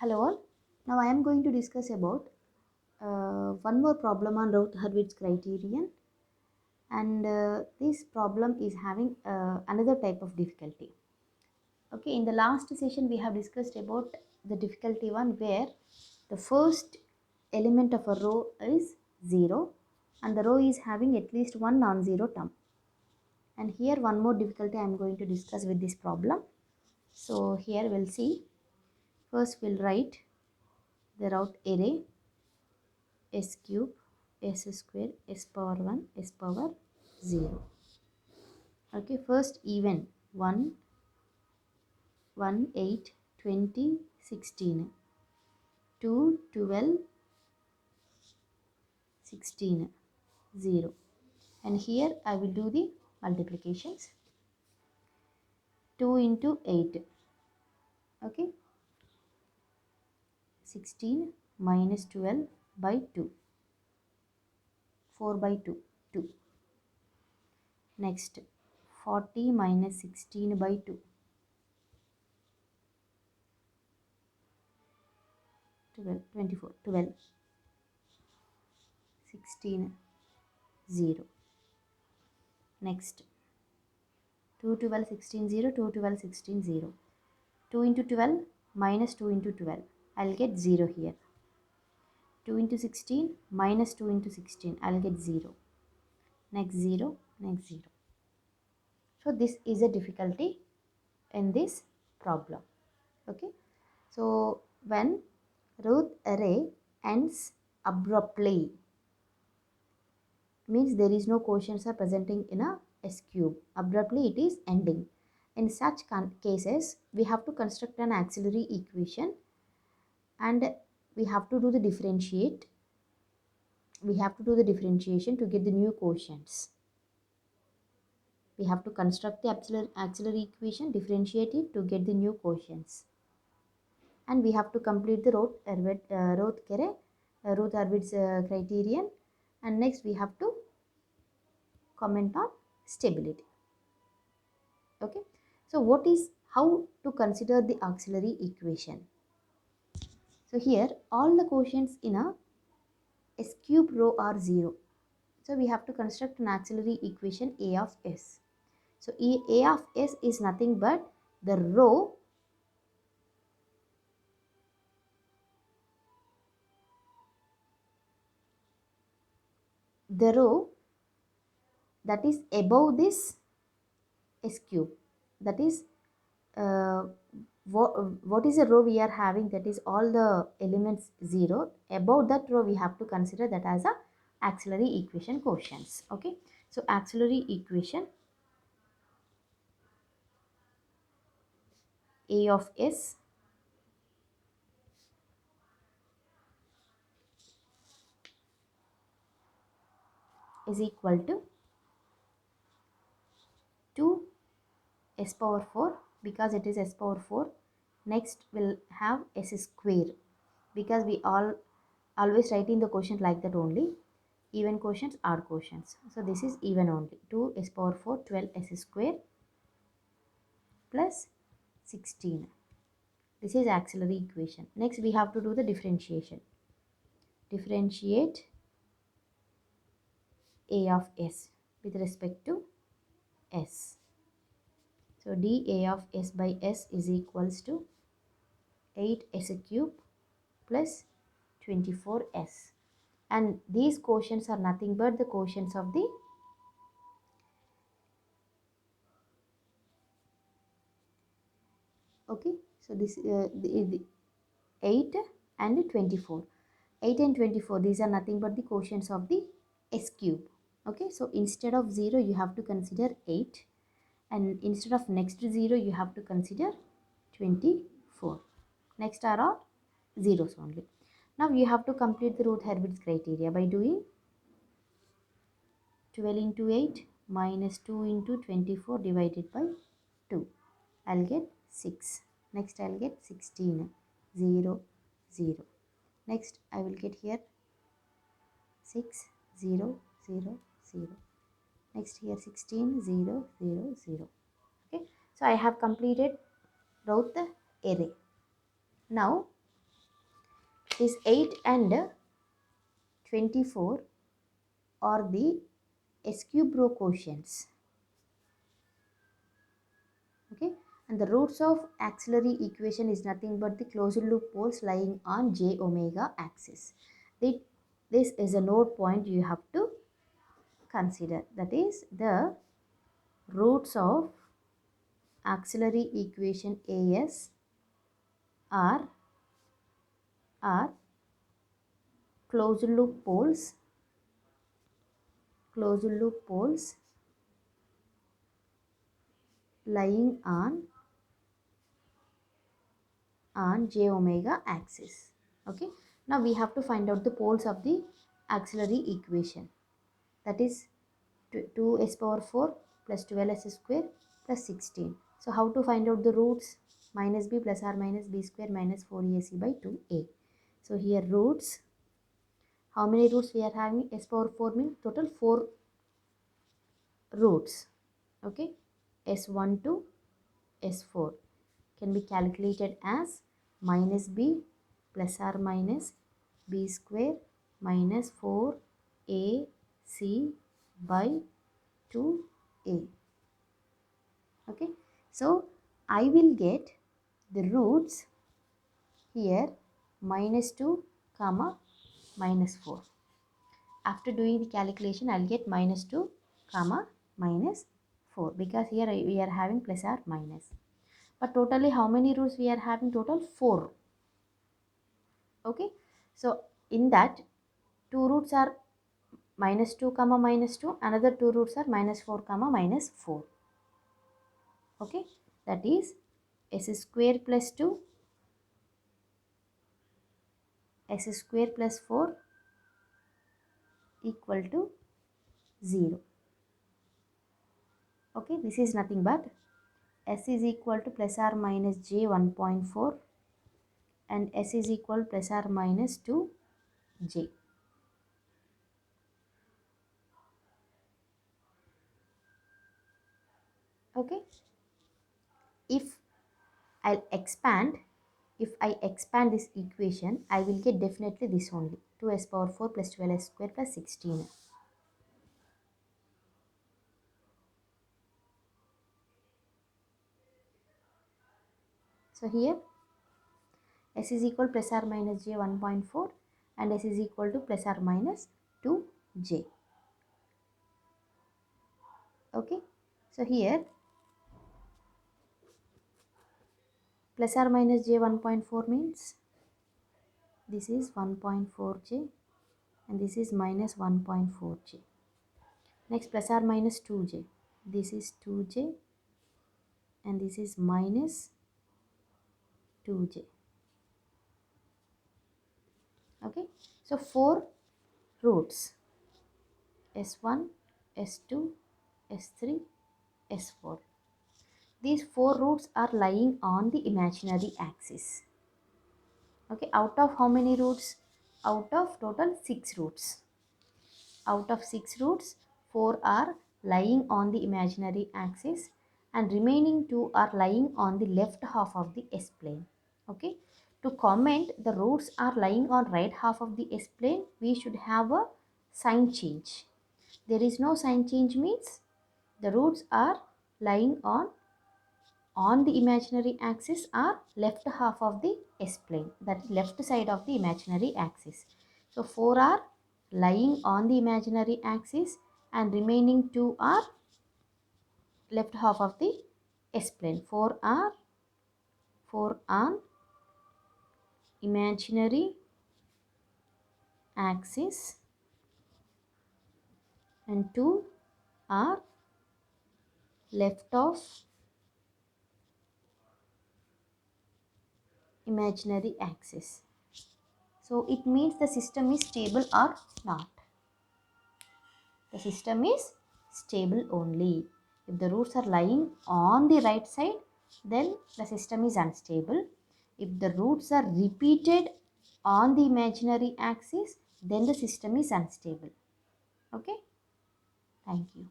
Hello all. Now I am going to discuss about one more problem on Routh-Hurwitz criterion, and this problem is having another type of difficulty. Okay, in the last session we have discussed about the difficulty one where the first element of a row is 0 and the row is having at least one non-zero term. And here one more difficulty I am going to discuss with this problem. So here we'll see. First we'll write the Routh array s cube, s square, s power 1, s power 0. Okay, first even 1, 1, 8, 20, 16, 2, 12, 16, 0. And here I will do the multiplications. 2 into 8. Okay, 16 minus 12 by 2. 4 by 2, 2. Next, 40 minus 16 by 2. 12, 24, 12, 16, 0. Next, 2, 12, 16, 0, 2, 12, 16, 0. 2 into 12 minus 2 into 12. I'll get 0 here. 2 into 16 minus 2 into 16. I'll get 0. Next 0, next 0. So this is a difficulty in this problem. Okay. So when Routh array ends abruptly, means there is no quotients are presenting in a S cube. Abruptly it is ending. In such cases, we have to construct an auxiliary equation and we have to do the differentiate. We have to do the differentiation to get the new quotients. We have to construct the auxiliary equation, differentiate it to get the new quotients. And we have to complete the Routh-Hurwitz criterion. And next we have to comment on stability. Okay, so how to consider the auxiliary equation? So here all the quotients in a S cube row are 0. So we have to construct an auxiliary equation A of S. So A of S is nothing but the row that is above this S cube. That is what is the row we are having, that is all the elements 0. Above that row we have to consider that as a auxiliary equation quotients. Okay, so auxiliary equation A of S is equal to 2 s power 4, because it is s power 4. Next we'll have s square, because we always write in the quotient like that only. Even quotients are quotients. So this is even only. 2 s power 4, 12 s square plus 16. This is auxiliary equation. Next we have to do the differentiation. Differentiate A of S with respect to S. So dA of S by S is equals to 8s cube plus 24s. And these quotients are nothing but the quotients of the okay. So this the 8 and 24. 8 and 24, these are nothing but the quotients of the S cube. Okay, so instead of 0 you have to consider 8, and instead of next 0 you have to consider 24. Next are all zeros only. Now you have to complete the Routh-Hurwitz criteria by doing 12 into 8 minus 2 into 24 divided by 2. I'll get 6. Next I'll get 16, 0, 0. Next I will get here 6, 0, 0, 0. Next here 16, 0, 0, 0. Okay, so I have completed Routh array. Now This 8 and 24 are the S-cube row quotients. Okay, and the roots of auxiliary equation is nothing but the closed loop poles lying on j omega axis. This is a node point you have to consider. That is, the roots of auxiliary equation AS are closed loop poles lying on j omega axis. Okay, now we have to find out the poles of the auxiliary equation. That is 2s power 4 plus 12s square plus 16. So how to find out the roots? Minus b plus or minus b square minus 4ac by 2a. So here roots, how many roots we are having? S power 4 means total 4 roots. Okay, s1 to s4 can be calculated as minus b plus or minus b square minus 4ac by 2a. Okay, so I will get the roots here minus 2 comma minus 4. After doing the calculation, I'll get minus 2 comma minus 4 because here we are having plus or minus. But totally how many roots we are having? Total 4. Okay, so in that 2 roots are minus 2 comma minus 2, another 2 roots are minus 4 comma minus 4. Okay, that is s square plus 2 s square plus 4 equal to 0. Okay, this is nothing but s is equal to plus or minus j 1.4 and s is equal to plus or minus 2j. Okay, if I expand this equation, I will get definitely this only, 2s power 4 plus 12s square plus 16. So here s is equal to plus or minus j 1.4 and s is equal to plus or minus 2j. Okay, so here plus or minus j 1.4 means this is 1.4j and this is minus 1.4j. Next plus or minus 2j. This is 2j and this is minus 2j. Okay, so 4 roots s1, s2, s3, s4. These 4 roots are lying on the imaginary axis. Okay, out of how many roots? Out of total 6 roots. Out of 6 roots, 4 are lying on the imaginary axis and remaining 2 are lying on the left half of the S-plane. Okay, to comment the roots are lying on right half of the S-plane, we should have a sign change. There is no sign change means the roots are lying on the imaginary axis are left half of the S-plane, that is left side of the imaginary axis. So 4 are lying on the imaginary axis and remaining 2 are left half of the S-plane. 4 are on imaginary axis and 2 are left of imaginary axis. So it means the system is stable or not. The system is stable only. If the roots are lying on the right side, then the system is unstable. If the roots are repeated on the imaginary axis, then the system is unstable. Okay? Thank you.